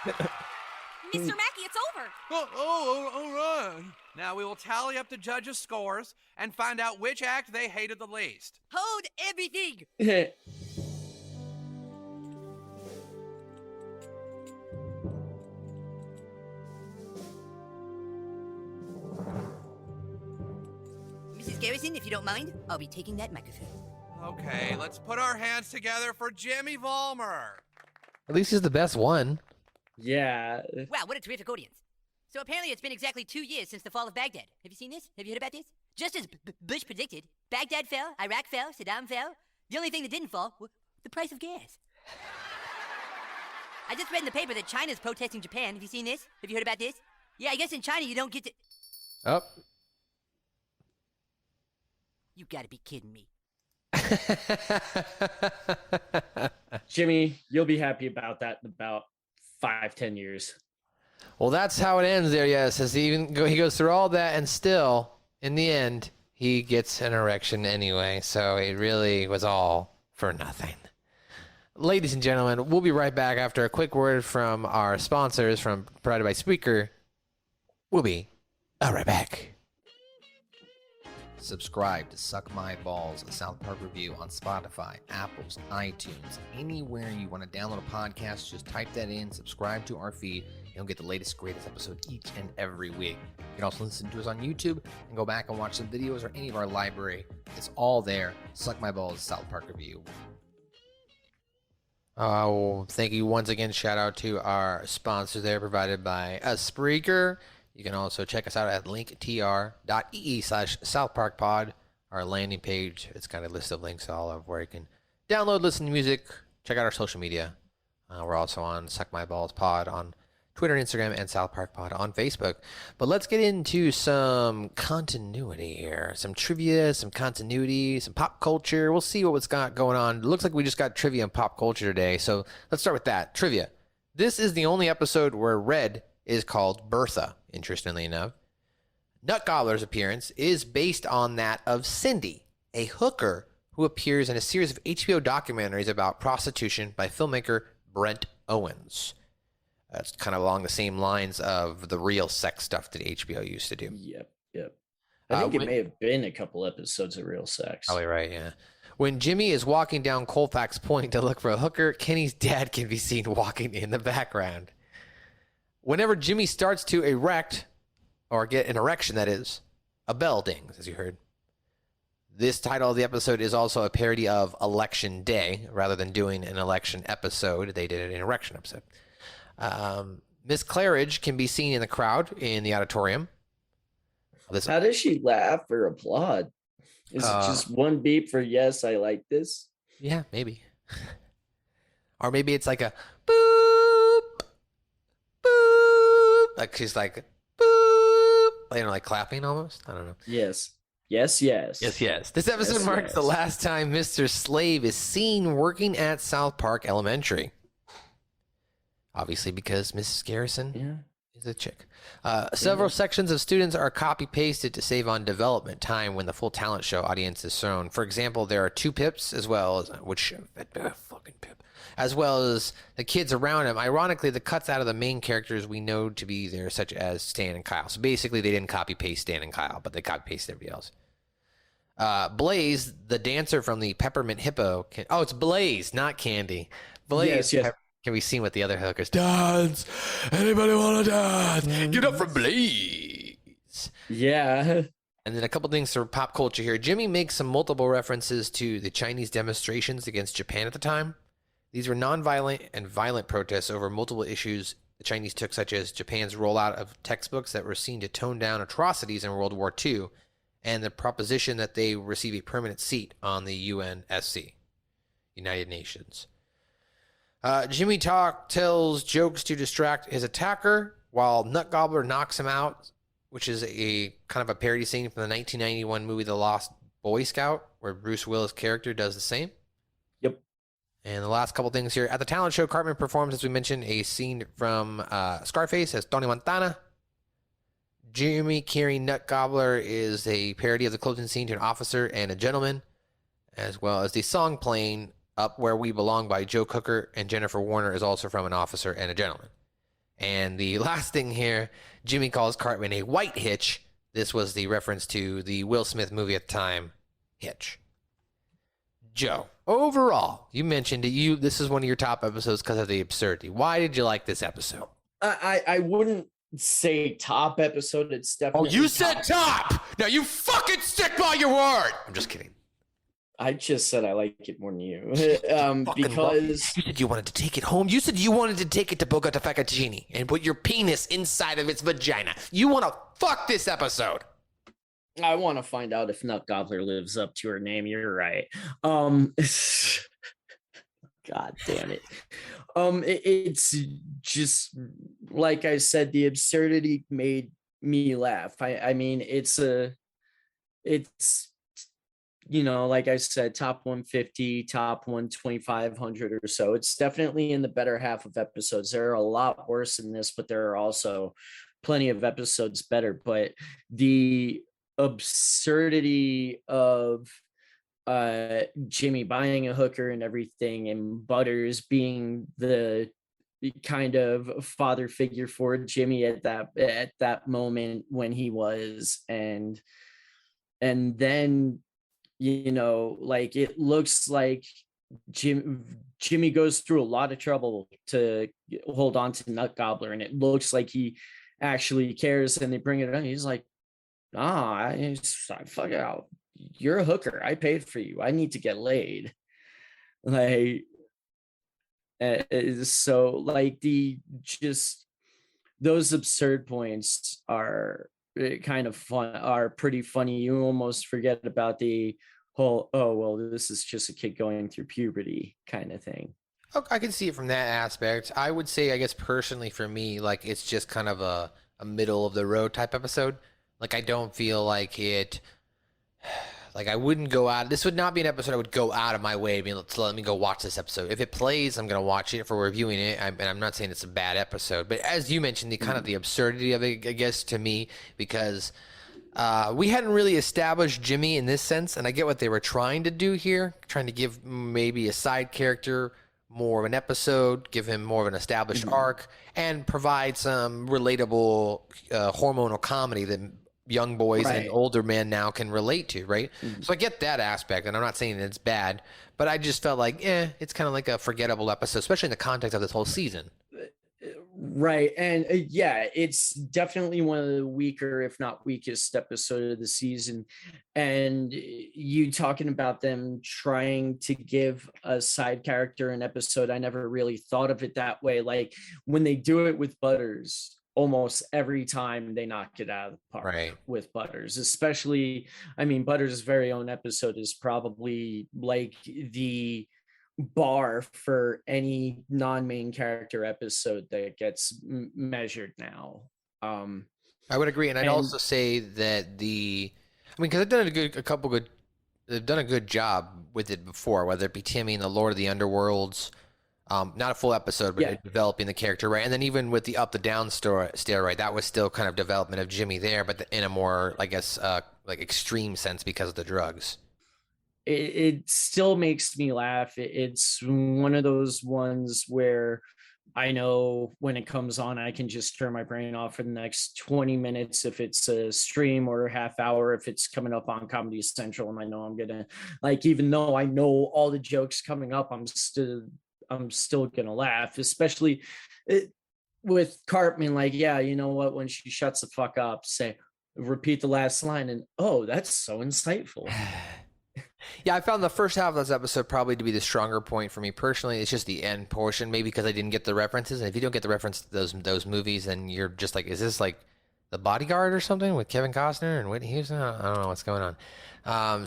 S10: Mr. Mackey, it's over.
S9: Oh, all right. Now we will tally up the judges' scores and find out which act they hated the least.
S1: Hold everything. Mrs. Garrison, if you don't mind, I'll be taking that microphone.
S9: Okay, let's put our hands together for Jimmy Vollmer.
S5: At least he's the best one.
S6: Yeah.
S1: Wow, what a terrific audience. So apparently it's been exactly 2 years since the fall of Baghdad. Have you seen this? Have you heard about this? Just as Bush predicted, Baghdad fell, Iraq fell, Saddam fell. The only thing that didn't fall was the price of gas. I just read in the paper that China's protesting Japan. Have you seen this? Have you heard about this? Yeah, I guess in China you don't get to...
S5: Oh.
S1: You gotta be kidding me.
S6: Jimmy, you'll be happy about that in about 5-10 years.
S5: Well, that's how it ends there, yes. As he goes through all that, and still, in the end, he gets an erection anyway. So it really was all for nothing. Ladies and gentlemen, we'll be right back after a quick word from our sponsors, provided by Spreaker. We'll be right back. Subscribe to Suck My Balls, a South Park review on Spotify, Apple's, iTunes, anywhere you want to download a podcast. Just type that in, subscribe to our feed, and you'll get the latest, greatest episode each and every week. You can also listen to us on YouTube and go back and watch some videos or any of our library. It's all there. Suck My Balls, South Park review. Thank you once again. Shout out to our sponsor there, provided by Spreaker. You can also check us out at linktr.ee/SouthParkPod, our landing page. It's got a list of links all of where you can download, listen to music, check out our social media. We're also on Suck My Balls Pod on Twitter and Instagram, and South Park Pod on Facebook. But let's get into some continuity here. Some trivia, some continuity, some pop culture. We'll see what's got going on. It looks like we just got trivia and pop culture today. So let's start with that. Trivia. This is the only episode where Red is called Bertha, interestingly enough. Nut Gobbler's appearance is based on that of Cindy, a hooker who appears in a series of HBO documentaries about prostitution by filmmaker Brent Owens. That's kind of along the same lines of the real sex stuff that HBO used to do.
S6: Yep. I think it may have been a couple episodes of Real Sex.
S5: Probably right, yeah. When Jimmy is walking down Colfax Point to look for a hooker, Kenny's dad can be seen walking in the background. Whenever Jimmy starts to erect, or get an erection, that is, a bell dings, as you heard. This title of the episode is also a parody of Election Day. Rather than doing an election episode, they did an erection episode. Miss Claridge can be seen in the crowd in the auditorium.
S6: How does she laugh or applaud? Is it just one beep for yes, I like this?
S5: Yeah, maybe. Or maybe it's like a boop, boop. Like she's like boop. Like clapping almost. I don't know.
S6: Yes. Yes.
S5: This episode marks the last time Mr. Slave is seen working at South Park Elementary. Obviously, because Mrs. Garrison is a chick. Several sections of students are copy-pasted to save on development time when the full talent show audience is shown. For example, there are 2 Pips, as well as fucking Pip, as well as the kids around him. Ironically, the cuts out of the main characters we know to be there, such as Stan and Kyle. So basically, they didn't copy-paste Stan and Kyle, but they copy-pasted everybody else. Blaze, the dancer from the Peppermint Hippo. It's Blaze, not Candy. Blaze. Yes. Can be seen with the other hookers. Dance! Anybody want to dance? Get up for Blaze!
S6: Yeah.
S5: And then a couple things for pop culture here. Jimmy makes some multiple references to the Chinese demonstrations against Japan at the time. These were nonviolent and violent protests over multiple issues the Chinese took, such as Japan's rollout of textbooks that were seen to tone down atrocities in World War II, and the proposition that they receive a permanent seat on the UNSC, United Nations. Jimmy tells jokes to distract his attacker while Nut Gobbler knocks him out, which is a kind of a parody scene from the 1991 movie The Lost Boy Scout, where Bruce Willis' character does the same.
S6: Yep.
S5: And the last couple things here. At the talent show, Cartman performs, as we mentioned, a scene from Scarface as Tony Montana. Jimmy carrying Nut Gobbler is a parody of the closing scene to an officer and a gentleman, as well as the song playing Up Where We Belong by Joe Cooker and Jennifer Warner is also from an officer and a gentleman. And the last thing here, Jimmy calls Cartman a white hitch. This was the reference to the Will Smith movie at the time, Hitch. Joe, overall, you mentioned this is one of your top episodes because of the absurdity. Why did you like this episode?
S6: I wouldn't say top episode. It's definitely.
S5: Oh, you said top! Now you fucking stick by your word! I'm just kidding.
S6: I just said I like it more than you. Because
S5: you said you wanted to take it home. You said you wanted to take it to Bogota Fettuccine and put your penis inside of its vagina. You want to fuck this episode.
S6: I want to find out if Nut Gobbler lives up to her name. You're right. God damn it. It's just like I said, the absurdity made me laugh. I mean, it's you know, like I said, top 150, top 12500 or so. It's definitely in the better half of episodes. There are a lot worse than this, but there are also plenty of episodes better. But the absurdity of Jimmy buying a hooker and everything, and Butters being the kind of father figure for Jimmy at that moment when he was, and then, you know, like, it looks like Jimmy goes through a lot of trouble to hold on to Nut Gobbler, and it looks like he actually cares, and they bring it up. He's like, I fuck out. You're a hooker. I paid for you. I need to get laid. Like, so like those absurd points are kind of fun, are pretty funny. You almost forget about the whole, oh, well, this is just a kid going through puberty kind of thing.
S5: Okay, I can see it from that aspect. I would say, I guess personally for me, like, it's just kind of a middle of the road type episode. Like, I don't feel like it, like, I wouldn't go out, this would not be an episode I would go out of my way to let me go watch this episode. If it plays, I'm going to watch it for reviewing it, and I'm not saying it's a bad episode, but as you mentioned, the kind of the absurdity of it, I guess, to me, because we hadn't really established Jimmy in this sense, and I get what they were trying to do here, trying to give maybe a side character more of an episode, give him more of an established arc, and provide some relatable hormonal comedy that young boys and
S6: Right.
S5: older men now can relate to, right? So I get that aspect, and I'm not saying that it's bad, but I just felt like, it's kind of like a forgettable episode, especially in the context of this whole season.
S6: Right. And yeah, it's definitely one of the weaker, if not weakest episode of the season. And you talking about them trying to give a side character an episode, I never really thought of it that way. Like when they do it with Butters, almost every time they knock it out of the park
S5: Right.
S6: with Butters, especially, I mean, Butters' very own episode is probably like the bar for any non-main character episode that gets measured now.
S5: I would agree, and I'd also say that because they've done a good job with it before, whether it be Timmy and the Lord of the Underworlds, not a full episode, but developing the character, right? And then even with the Up the Down stair, right, that was still kind of development of Jimmy there, but in a more, I guess, like extreme sense because of the drugs.
S6: It still makes me laugh. It's one of those ones where I know when it comes on, I can just turn my brain off for the next 20 minutes if it's a stream, or a half hour if it's coming up on Comedy Central, and I know I'm gonna, like, even though I know all the jokes coming up, I'm still gonna laugh, especially with Cartman. Like, yeah, you know what, when she shuts the fuck up, repeat the last line, and oh, that's so insightful.
S5: Yeah, I found the first half of this episode probably to be the stronger point for me personally. It's just the end portion, maybe because I didn't get the references. And if you don't get the reference to those movies, then you're just like, is this like The Bodyguard or something with Kevin Costner and Whitney Houston? I don't know what's going on. I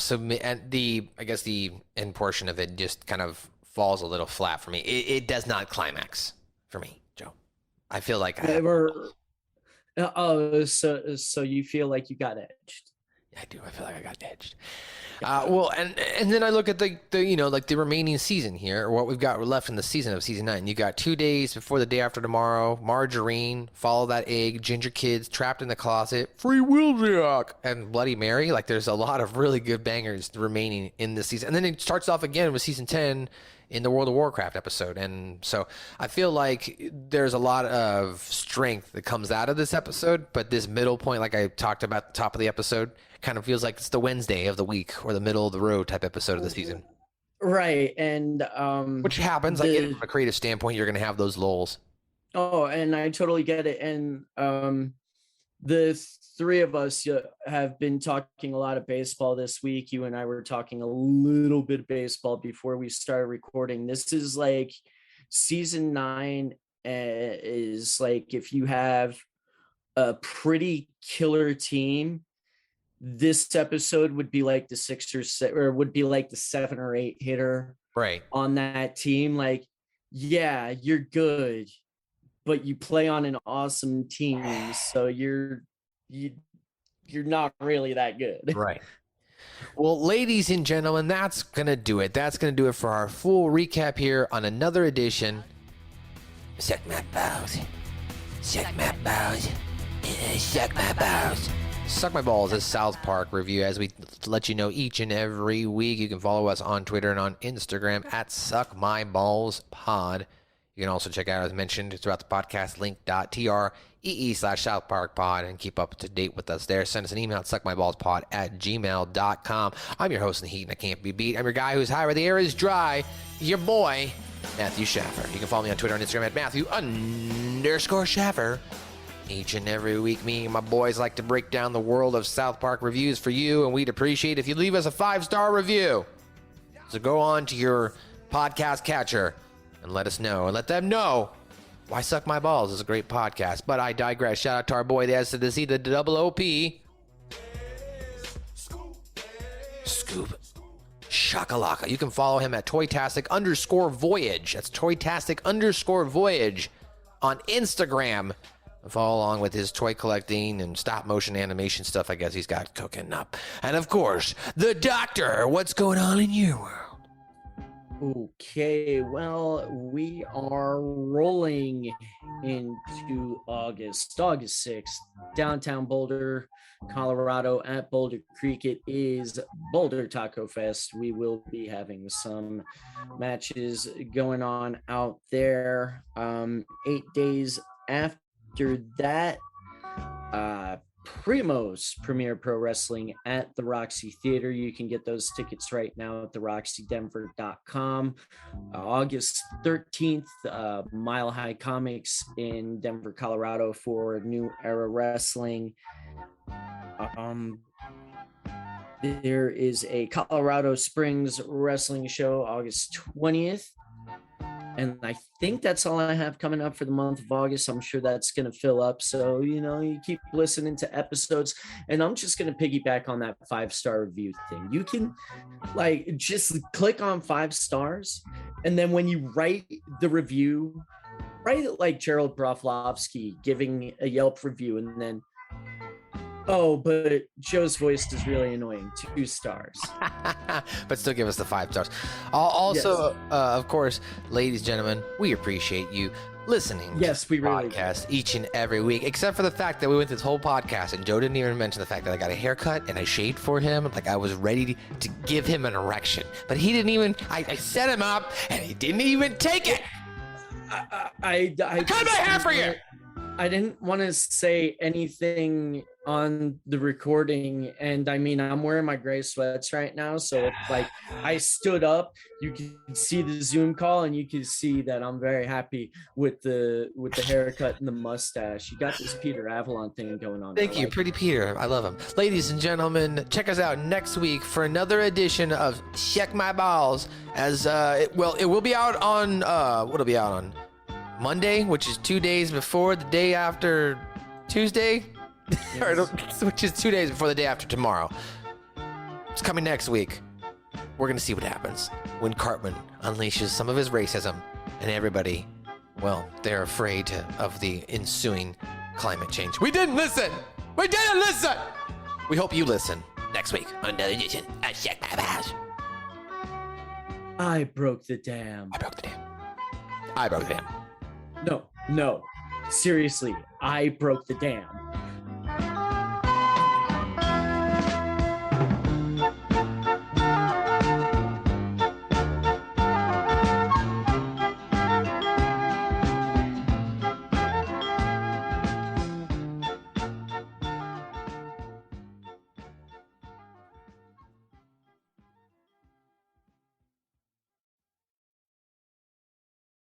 S5: guess the end portion of it just kind of falls a little flat for me. It does not climax for me, Joe. I feel like
S6: so you feel like you got edged?
S5: I do. I feel like I got edged. Well, and then I look at the remaining season here, or what we've got left in the season of season 9. You got 2 days before the day after tomorrow, Margarine, Follow That Egg, Ginger Kids, Trapped in the Closet, Free Will Jack, and Bloody Mary. Like, there's a lot of really good bangers remaining in this season. And then it starts off again with season 10 in the World of Warcraft episode. And so I feel like there's a lot of strength that comes out of this episode, but this middle point, like I talked about at the top of the episode, kind of feels like it's the Wednesday of the week or the middle of the road type episode of the season.
S6: Right. And
S5: which happens, like, from a creative standpoint, you're going to have those lulls.
S6: Oh, and I totally get it. And the three of us have been talking a lot of baseball this week. You and I were talking a little bit of baseball before we started recording. This is like season 9 is like, if you have a pretty killer team, this episode would be like the 6 or 7, or would be like the 7 or 8 hitter
S5: right
S6: on that team. Like, yeah, you're good, but you play on an awesome team, so you're not really that good.
S5: Right. Well, ladies and gentlemen, that's gonna do it. That's gonna do it for our full recap here on another edition. Suck my balls. Suck my balls. Suck my balls. Suck My Balls is South Park review, as we let you know each and every week. You can follow us on Twitter and on Instagram at SuckMyBallsPod. You can also check out, as mentioned throughout the podcast, link.tree/South Park Pod, and keep up to date with us there. Send us an email at suckmyballspod@gmail.com. I'm your host in the heat, and I can't be beat. I'm your guy who's high where the air is dry, your boy, Matthew Schaffer. You can follow me on Twitter and Instagram at Matthew_Schaffer. Each and every week, me and my boys like to break down the world of South Park reviews for you, and we'd appreciate if you leave us a 5-star review. So go on to your podcast catcher and let us know, and let them know why Suck My Balls is a great podcast. But I digress. Shout out to our boy, the S to the Z, the double OP. Scoop. Shakalaka. You can follow him at Toytastic_Voyage. That's Toytastic_Voyage on Instagram. Follow along with his toy collecting and stop motion animation stuff, I guess he's got cooking up. And of course, the Doctor. What's going on in your world?
S6: Okay, well, we are rolling into August 6th, downtown Boulder, Colorado, at Boulder Creek. It is Boulder Taco Fest. We will be having some matches going on out there. 8 days after that, Primo's Premier Pro Wrestling at the Roxy Theater. You can get those tickets right now at theroxydenver.com. August 13th, Mile High Comics in Denver, Colorado for New Era Wrestling. There is a Colorado Springs wrestling show August 20th. And I think that's all I have coming up for the month of August. I'm sure that's going to fill up. So, you keep listening to episodes. And I'm just going to piggyback on that 5-star review thing. You can just click on 5 stars. And then when you write the review, write it like Gerald Broflovsky giving a Yelp review. And then, oh, but Joe's voice is really annoying. 2 stars.
S5: But still give us the 5 stars. Also, yes. Of course, ladies and gentlemen, we appreciate you listening to
S6: we really
S5: podcast each and every week, except for the fact that we went through this whole podcast and Joe didn't even mention the fact that I got a haircut and I shaved for him. Like I was ready to give him an erection. But he didn't even, I set him up and he didn't even take it.
S6: I
S5: cut my hair for you.
S6: I didn't want to say anything on the recording, and I mean I'm wearing my gray sweats right now, so if I stood up, you can see the Zoom call and you can see that I'm very happy with the haircut and the mustache. You got this Peter Avalon thing going on.
S5: Thank you, Pretty Peter. I love him. Ladies and gentlemen, check us out next week for another edition of Check My Balls. As it will be out on what'll be out on Monday, which is 2 days before the day after Tuesday, which is 2 days before the day after tomorrow. It's coming next week. We're going to see what happens when Cartman unleashes some of his racism and everybody, they're afraid of the ensuing climate change. We didn't listen. We hope you listen next week on another edition of Check My Balls.
S6: I broke the dam.
S5: I broke the dam.
S6: No. Seriously, I broke the dam.